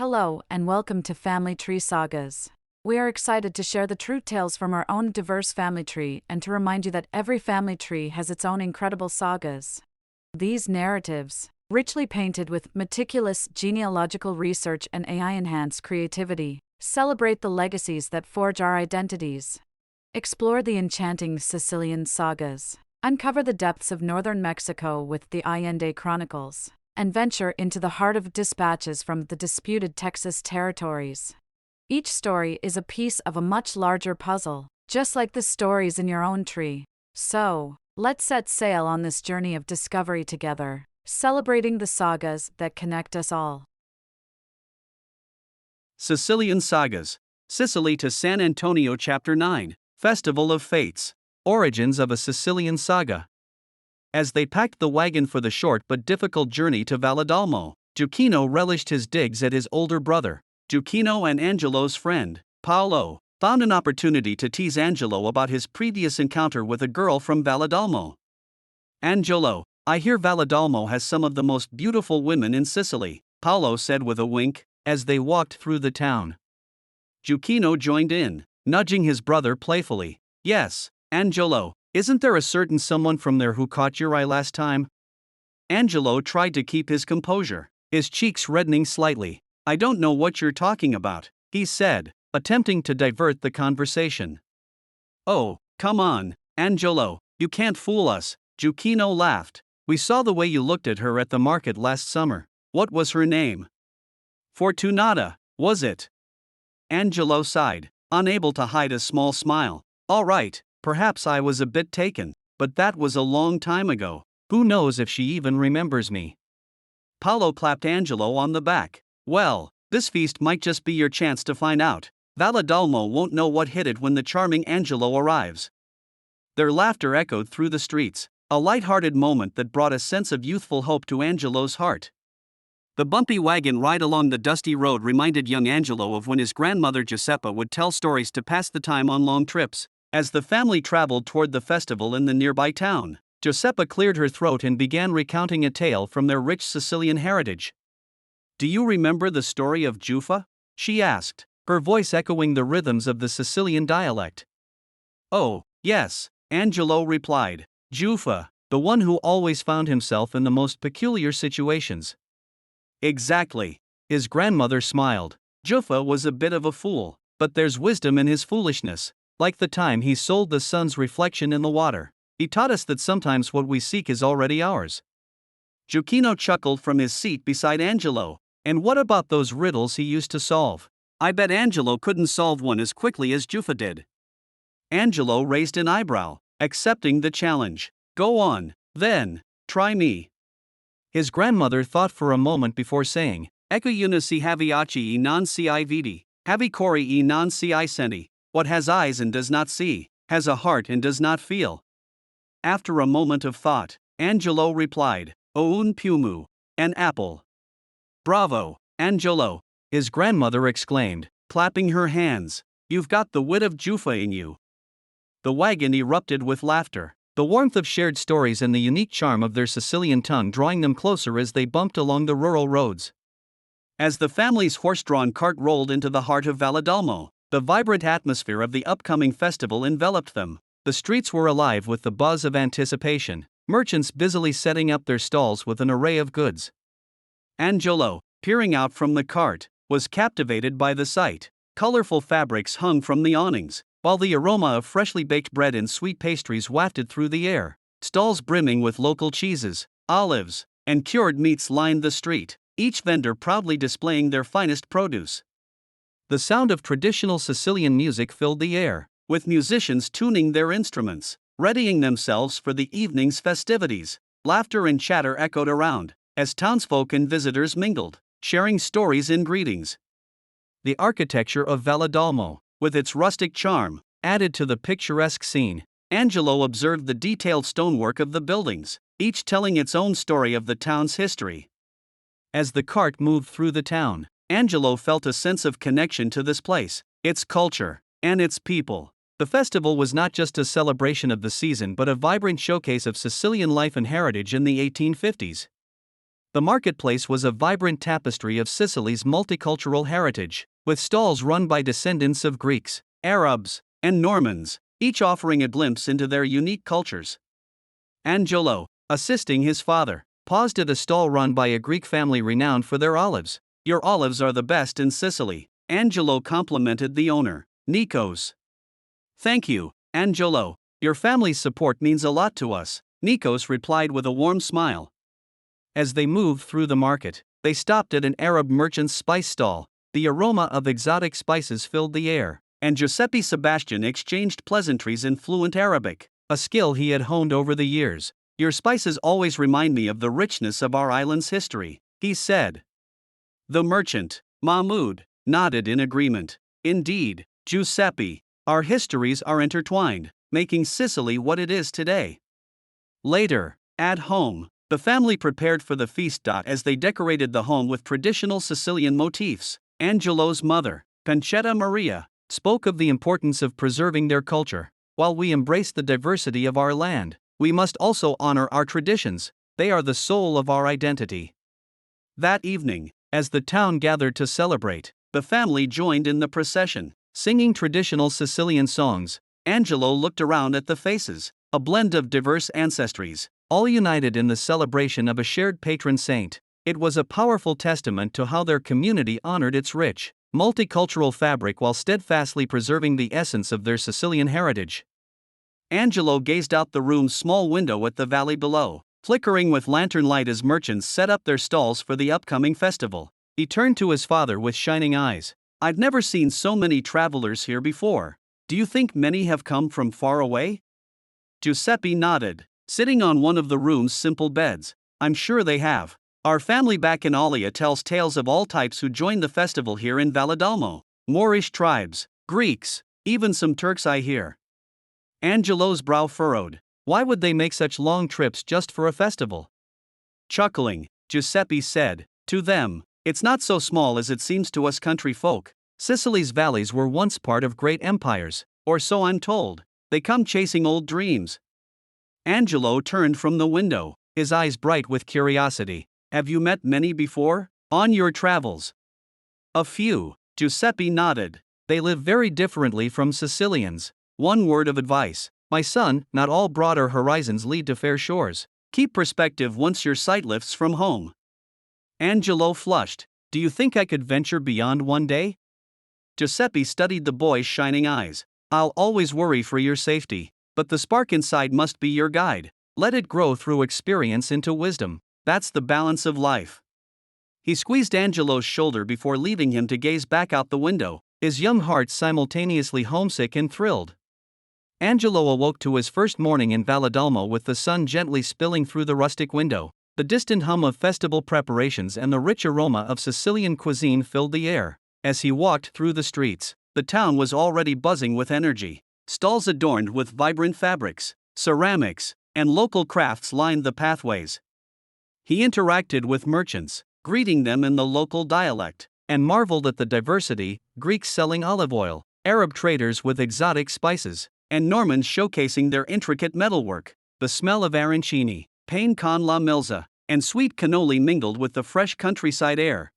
Hello and welcome to Family Tree Sagas. We are excited to share the true tales from our own diverse family tree and to remind you that every family tree has its own incredible sagas. These narratives, richly painted with meticulous genealogical research and AI-enhanced creativity, celebrate the legacies that forge our identities. Explore the enchanting Sicilian sagas, uncover the depths of northern Mexico with the Allende Chronicles, and venture into the heart of dispatches from the disputed Texas territories. Each story is a piece of a much larger puzzle, just like the stories in your own tree. So, let's set sail on this journey of discovery together, celebrating the sagas that connect us all. Sicilian Sagas, Sicily to San Antonio Chapter 9, Festival of Fates, Origins of a Sicilian Saga. As they packed the wagon for the short but difficult journey to Valledolmo, Gioacchino relished his digs at his older brother. Gioacchino and Angelo's friend, Paolo, found an opportunity to tease Angelo about his previous encounter with a girl from Valledolmo. "Angelo, I hear Valledolmo has some of the most beautiful women in Sicily," Paolo said with a wink, as they walked through the town. Gioacchino joined in, nudging his brother playfully. "Yes, Angelo, isn't there a certain someone from there who caught your eye last time?" Angelo tried to keep his composure, his cheeks reddening slightly. "I don't know what you're talking about," he said, attempting to divert the conversation. "Oh, come on, Angelo, you can't fool us," Gioacchino laughed. "We saw the way you looked at her at the market last summer. What was her name?" "Fortunata, was it?" Angelo sighed, unable to hide a small smile. "All right, perhaps I was a bit taken, but that was a long time ago. Who knows if she even remembers me?" Paolo clapped Angelo on the back. "Well, this feast might just be your chance to find out. Valledolmo won't know what hit it when the charming Angelo arrives." Their laughter echoed through the streets, a light-hearted moment that brought a sense of youthful hope to Angelo's heart. The bumpy wagon ride along the dusty road reminded young Angelo of when his grandmother Giuseppa would tell stories to pass the time on long trips. As the family traveled toward the festival in the nearby town, Giuseppa cleared her throat and began recounting a tale from their rich Sicilian heritage. "Do you remember the story of Giufà?" she asked, her voice echoing the rhythms of the Sicilian dialect. "Oh, yes," Angelo replied. "Giufà, the one who always found himself in the most peculiar situations." "Exactly." His grandmother smiled. "Giufà was a bit of a fool, but there's wisdom in his foolishness. Like the time he sold the sun's reflection in the water. He taught us that sometimes what we seek is already ours." Gioacchino chuckled from his seat beside Angelo. "And what about those riddles he used to solve? I bet Angelo couldn't solve one as quickly as Giufà did." Angelo raised an eyebrow, accepting the challenge. "Go on, then, try me." His grandmother thought for a moment before saying, "Ecco una si havi occhi e non si I vidi, havi cori e non si I senti. What has eyes and does not see, has a heart and does not feel." After a moment of thought, Angelo replied, "O un piumu, an apple." "Bravo, Angelo," his grandmother exclaimed, clapping her hands. "You've got the wit of Giufà in you." The wagon erupted with laughter, the warmth of shared stories and the unique charm of their Sicilian tongue drawing them closer as they bumped along the rural roads. As the family's horse-drawn cart rolled into the heart of Valledolmo, the vibrant atmosphere of the upcoming festival enveloped them. The streets were alive with the buzz of anticipation, merchants busily setting up their stalls with an array of goods. Angelo, peering out from the cart, was captivated by the sight. Colorful fabrics hung from the awnings, while the aroma of freshly baked bread and sweet pastries wafted through the air. Stalls brimming with local cheeses, olives, and cured meats lined the street, each vendor proudly displaying their finest produce. The sound of traditional Sicilian music filled the air, with musicians tuning their instruments, readying themselves for the evening's festivities. Laughter and chatter echoed around, as townsfolk and visitors mingled, sharing stories and greetings. The architecture of Valledolmo, with its rustic charm, added to the picturesque scene. Angelo observed the detailed stonework of the buildings, each telling its own story of the town's history. As the cart moved through the town, Angelo felt a sense of connection to this place, its culture, and its people. The festival was not just a celebration of the season but a vibrant showcase of Sicilian life and heritage in the 1850s. The marketplace was a vibrant tapestry of Sicily's multicultural heritage, with stalls run by descendants of Greeks, Arabs, and Normans, each offering a glimpse into their unique cultures. Angelo, assisting his father, paused at a stall run by a Greek family renowned for their olives. "Your olives are the best in Sicily," Angelo complimented the owner, Nikos. "Thank you, Angelo. Your family's support means a lot to us," Nikos replied with a warm smile. As they moved through the market, they stopped at an Arab merchant's spice stall. The aroma of exotic spices filled the air, and Giuseppe Sebastian exchanged pleasantries in fluent Arabic, a skill he had honed over the years. "Your spices always remind me of the richness of our island's history," he said. The merchant, Mahmoud, nodded in agreement. "Indeed, Giuseppe, our histories are intertwined, making Sicily what it is today." Later, at home, the family prepared for the feast. As they decorated the home with traditional Sicilian motifs, Angelo's mother, Pancetta Maria, spoke of the importance of preserving their culture. "While we embrace the diversity of our land, we must also honor our traditions. They are the soul of our identity." That evening, as the town gathered to celebrate, the family joined in the procession, singing traditional Sicilian songs. Angelo looked around at the faces, a blend of diverse ancestries, all united in the celebration of a shared patron saint. It was a powerful testament to how their community honored its rich, multicultural fabric while steadfastly preserving the essence of their Sicilian heritage. Angelo gazed out the room's small window at the valley below, flickering with lantern light as merchants set up their stalls for the upcoming festival. He turned to his father with shining eyes. "I've never seen so many travelers here before. Do you think many have come from far away?" Giuseppe nodded, sitting on one of the room's simple beds. "I'm sure they have. Our family back in Alia tells tales of all types who joined the festival here in Valledolmo. Moorish tribes, Greeks, even some Turks I hear." Angelo's brow furrowed. Why would they make such long trips just for a festival? Chuckling, Giuseppe said, "To them, it's not so small as it seems to us country folk. Sicily's valleys were once part of great empires, or so I'm told. They come chasing old dreams." Angelo turned from the window, his eyes bright with curiosity. "Have you met many before, on your travels?" "A few," Giuseppe nodded. "They live very differently from Sicilians. One word of advice, my son: not all broader horizons lead to fair shores. Keep perspective once your sight lifts from home." Angelo flushed. "Do you think I could venture beyond one day?" Giuseppe studied the boy's shining eyes. "I'll always worry for your safety, but the spark inside must be your guide. Let it grow through experience into wisdom. That's the balance of life." He squeezed Angelo's shoulder before leaving him to gaze back out the window, his young heart simultaneously homesick and thrilled. Angelo awoke to his first morning in Valledolmo with the sun gently spilling through the rustic window. The distant hum of festival preparations and the rich aroma of Sicilian cuisine filled the air. As he walked through the streets, the town was already buzzing with energy. Stalls adorned with vibrant fabrics, ceramics, and local crafts lined the pathways. He interacted with merchants, greeting them in the local dialect, and marveled at the diversity: Greeks selling olive oil, Arab traders with exotic spices, and Normans showcasing their intricate metalwork. The smell of arancini, pane con la milza, and sweet cannoli mingled with the fresh countryside air.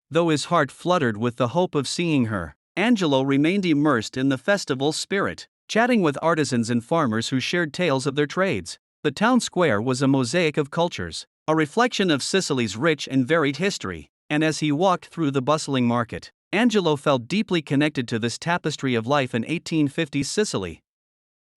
Though his heart fluttered with the hope of seeing her, Angelo remained immersed in the festival's spirit, chatting with artisans and farmers who shared tales of their trades. The town square was a mosaic of cultures, a reflection of Sicily's rich and varied history, and as he walked through the bustling market, Angelo felt deeply connected to this tapestry of life in 1850s Sicily.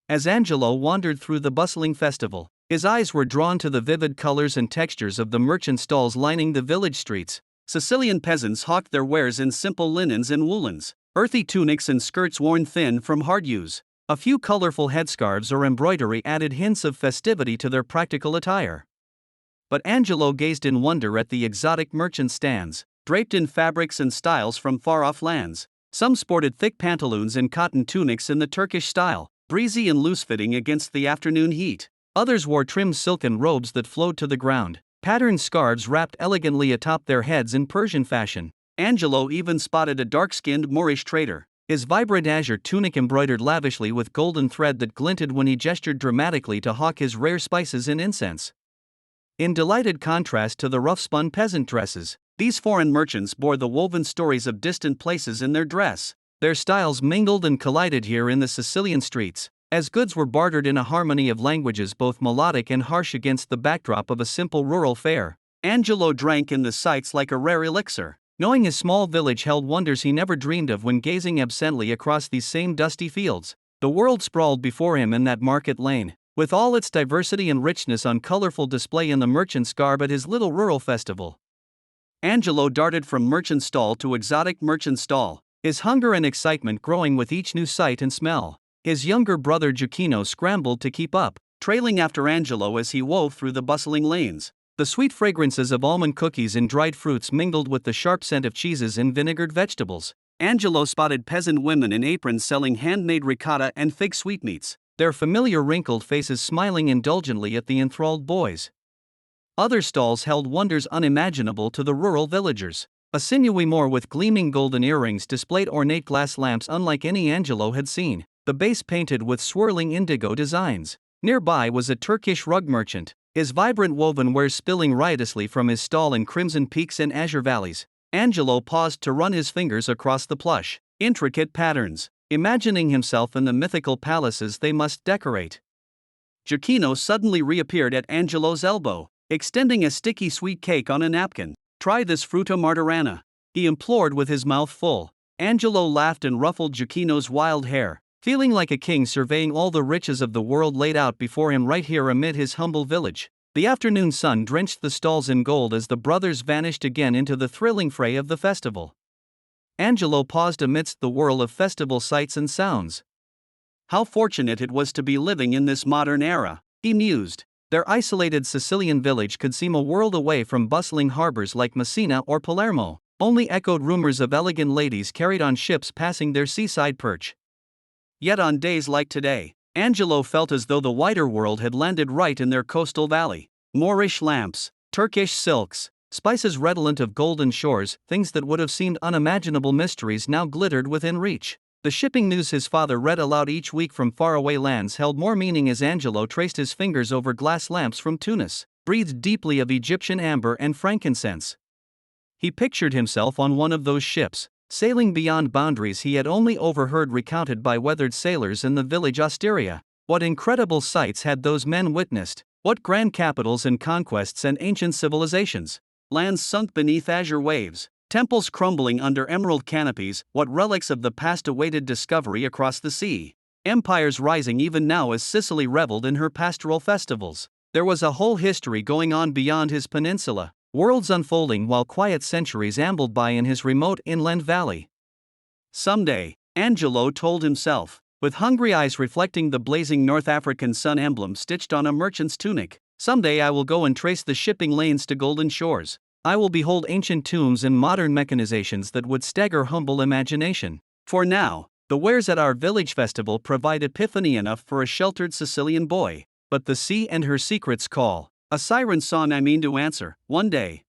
As Angelo wandered through the bustling festival, his eyes were drawn to the vivid colors and textures of the merchant stalls lining the village streets. Sicilian peasants hawked their wares in simple linens and woolens, earthy tunics and skirts worn thin from hard use. A few colorful headscarves or embroidery added hints of festivity to their practical attire. But Angelo gazed in wonder at the exotic merchant stands, draped in fabrics and styles from far-off lands. Some sported thick pantaloons and cotton tunics in the Turkish style, breezy and loose-fitting against the afternoon heat. Others wore trim silken robes that flowed to the ground, patterned scarves wrapped elegantly atop their heads in Persian fashion. Angelo even spotted a dark-skinned Moorish trader, his vibrant azure tunic embroidered lavishly with golden thread that glinted when he gestured dramatically to hawk his rare spices and incense. in delighted contrast to the rough-spun peasant dresses. These foreign merchants bore the woven stories of distant places in their dress. Their styles mingled and collided here in the Sicilian streets, as goods were bartered in a harmony of languages both melodic and harsh against the backdrop of a simple rural fare. Angelo drank in the sights like a rare elixir, knowing his small village held wonders he never dreamed of when gazing absently across these same dusty fields. The world sprawled before him in that market lane, with all its diversity and richness on colorful display in the merchant's garb at his little rural festival. Angelo darted from merchant stall to exotic merchant stall, his hunger and excitement growing with each new sight and smell. His younger brother Gioacchino scrambled to keep up, trailing after Angelo as he wove through the bustling lanes. The sweet fragrances of almond cookies and dried fruits mingled with the sharp scent of cheeses and vinegared vegetables. Angelo spotted peasant women in aprons selling handmade ricotta and fig sweetmeats, their familiar wrinkled faces smiling indulgently at the enthralled boys. Other stalls held wonders unimaginable to the rural villagers. A sinewy Moor with gleaming golden earrings displayed ornate glass lamps unlike any Angelo had seen, the base painted with swirling indigo designs. Nearby was a Turkish rug merchant, his vibrant woven wares spilling riotously from his stall in crimson peaks and azure valleys. Angelo paused to run his fingers across the plush, intricate patterns, imagining himself in the mythical palaces they must decorate. Gioacchino suddenly reappeared at Angelo's elbow, extending a sticky sweet cake on a napkin. "Try this frutta martorana," he implored with his mouth full. Angelo laughed and ruffled Gioacchino's wild hair, feeling like a king surveying all the riches of the world laid out before him right here amid his humble village. The afternoon sun drenched the stalls in gold as the brothers vanished again into the thrilling fray of the festival. Angelo paused amidst the whirl of festival sights and sounds. How fortunate it was to be living in this modern era, he mused. Their isolated Sicilian village could seem a world away from bustling harbors like Messina or Palermo. Only echoed rumors of elegant ladies carried on ships passing their seaside perch. Yet on days like today, Angelo felt as though the wider world had landed right in their coastal valley. Moorish lamps, Turkish silks, spices redolent of golden shores, things that would have seemed unimaginable mysteries now glittered within reach. The shipping news his father read aloud each week from faraway lands held more meaning as Angelo traced his fingers over glass lamps from Tunis, breathed deeply of Egyptian amber and frankincense. He pictured himself on one of those ships, sailing beyond boundaries he had only overheard recounted by weathered sailors in the village Osteria. What incredible sights had those men witnessed? What grand capitals and conquests and ancient civilizations? Lands sunk beneath azure waves, temples crumbling under emerald canopies, what relics of the past awaited discovery across the sea? Empires rising even now as Sicily reveled in her pastoral festivals. There was a whole history going on beyond his peninsula, worlds unfolding while quiet centuries ambled by in his remote inland valley. Someday, Angelo told himself, with hungry eyes reflecting the blazing North African sun emblem stitched on a merchant's tunic, someday I will go and trace the shipping lanes to golden shores. I will behold ancient tombs and modern mechanizations that would stagger humble imagination. For now, the wares at our village festival provide epiphany enough for a sheltered Sicilian boy. But the sea and her secrets call. A siren song I mean to answer, one day.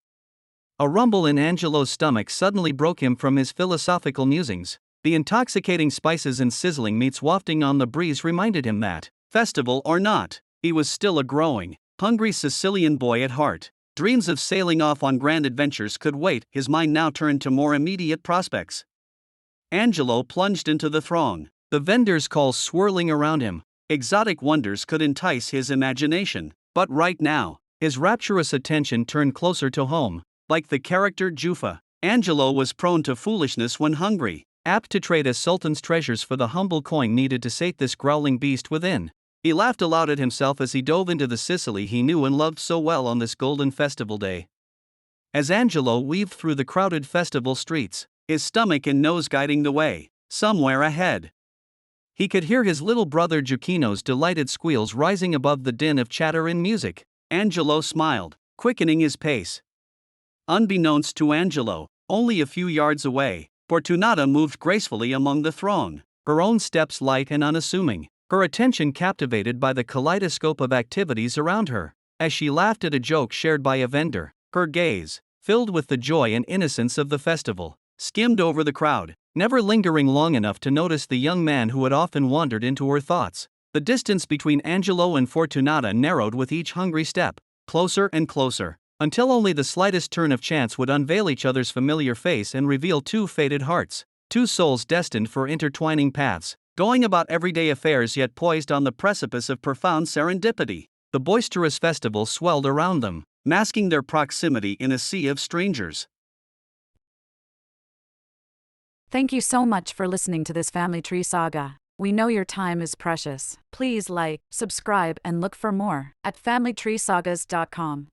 A rumble in Angelo's stomach suddenly broke him from his philosophical musings. The intoxicating spices and sizzling meats wafting on the breeze reminded him that, festival or not, he was still a growing, hungry Sicilian boy at heart. Dreams of sailing off on grand adventures could wait, his mind now turned to more immediate prospects. Angelo plunged into the throng, the vendors' calls swirling around him. Exotic wonders could entice his imagination, but right now, his rapturous attention turned closer to home. Like the character Giufà, Angelo was prone to foolishness when hungry, apt to trade a sultan's treasures for the humble coin needed to sate this growling beast within. He laughed aloud at himself as he dove into the Sicily he knew and loved so well on this golden festival day. As Angelo weaved through the crowded festival streets, his stomach and nose guiding the way, somewhere ahead, he could hear his little brother Gioacchino's delighted squeals rising above the din of chatter and music. Angelo smiled, quickening his pace. Unbeknownst to Angelo, only a few yards away, Fortunata moved gracefully among the throng, her own steps light and unassuming, her attention captivated by the kaleidoscope of activities around her. As she laughed at a joke shared by a vendor, her gaze, filled with the joy and innocence of the festival, skimmed over the crowd, never lingering long enough to notice the young man who had often wandered into her thoughts. The distance between Angelo and Fortunata narrowed with each hungry step. closer and closer, until only the slightest turn of chance would unveil each other's familiar face and reveal two fated hearts, two souls destined for intertwining paths, going about everyday affairs yet poised on the precipice of profound serendipity. The boisterous festival swelled around them, masking their proximity in a sea of strangers. Thank you so much for listening to this Family Tree Saga. We know your time is precious. Please like, subscribe, and look for more at familytreesagas.com.